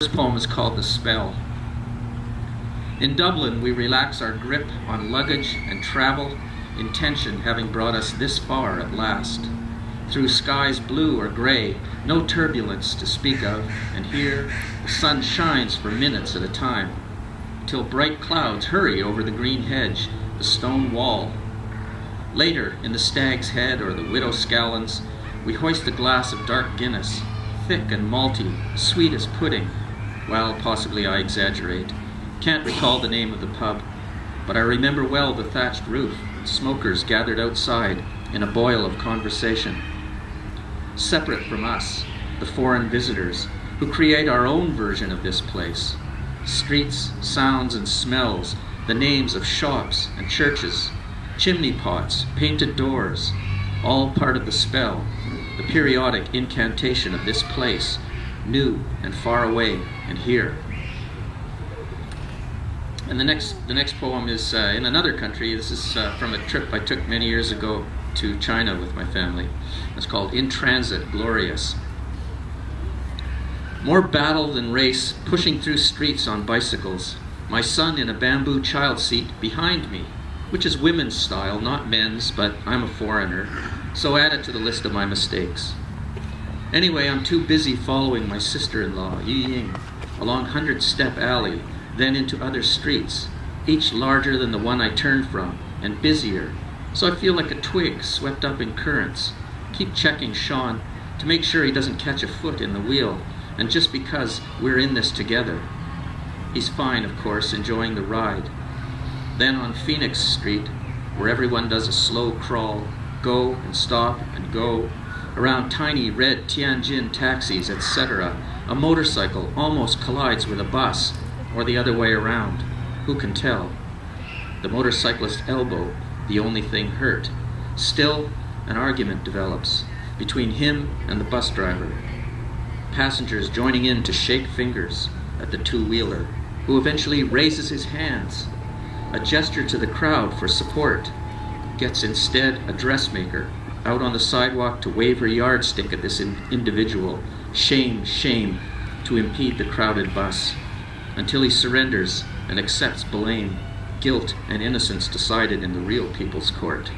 This poem is called The Spell. In Dublin, we relax our grip on luggage and travel, intention having brought us this far at last. Through skies blue or gray, no turbulence to speak of, and here the sun shines for minutes at a time, till bright clouds hurry over the green hedge, the stone wall. Later, in the Stag's Head or the Widow Scallons, we hoist a glass of dark Guinness, thick and malty, sweet as pudding. Well, possibly I exaggerate. Can't recall the name of the pub, but I remember well the thatched roof, smokers gathered outside in a boil of conversation. Separate from us, the foreign visitors, who create our own version of this place. Streets, sounds, and smells, the names of shops and churches, chimney pots, painted doors, all part of the spell, the periodic incantation of this place, new and far away and here. And the next poem is in another country. This is from a trip I took many years ago to China with my family. It's called In Transit, Glorious. More battle than race, pushing through streets on bicycles. My son in a bamboo child seat behind me, which is women's style, not men's, but I'm a foreigner, so add it to the list of my mistakes. Anyway, I'm too busy following my sister-in-law, Yu Ying, along 100-step alley, then into other streets, each larger than the one I turned from, and busier, so I feel like a twig swept up in currents. Keep checking Sean to make sure he doesn't catch a foot in the wheel, and just because we're in this together. He's fine, of course, enjoying the ride. Then on Phoenix Street, where everyone does a slow crawl, go and stop and go, around tiny red Tianjin taxis, etc., a motorcycle almost collides with a bus, or the other way around. Who can tell? The motorcyclist's elbow, the only thing hurt. Still, an argument develops between him and the bus driver. Passengers joining in to shake fingers at the two-wheeler, who eventually raises his hands, a gesture to the crowd for support, gets instead a dressmaker out on the sidewalk to wave her yardstick at this individual. Shame, shame, to impede the crowded bus, until he surrenders and accepts blame, guilt and innocence decided in the real people's court.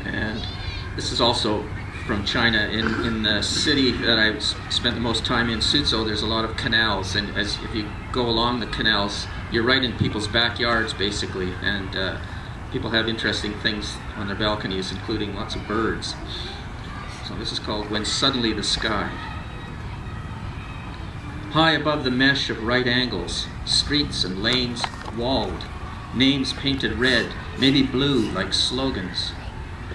And this is also from China. In the city that I spent the most time in, Suzhou, there's a lot of canals, and if you go along the canals, you're right in people's backyards basically, and people have interesting things on their balconies, including lots of birds. So this is called When Suddenly the Sky. High above the mesh of right angles, streets and lanes walled, names painted red, maybe blue like slogans.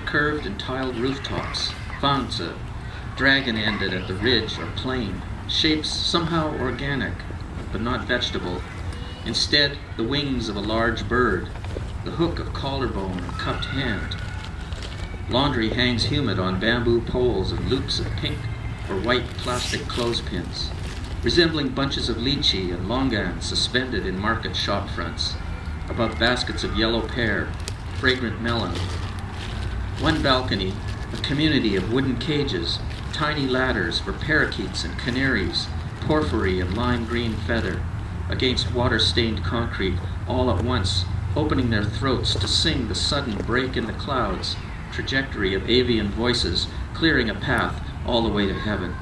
Curved and tiled rooftops, Fangzi, dragon-ended at the ridge or plain, shapes somehow organic, but not vegetable. Instead, the wings of a large bird, the hook of collarbone and cupped hand. Laundry hangs humid on bamboo poles and loops of pink or white plastic clothespins, resembling bunches of lychee and longan suspended in market shop fronts, above baskets of yellow pear, fragrant melon. One balcony, a community of wooden cages, tiny ladders for parakeets and canaries, porphyry and lime green feather, against water-stained concrete, all at once, opening their throats to sing the sudden break in the clouds, trajectory of avian voices, clearing a path all the way to heaven.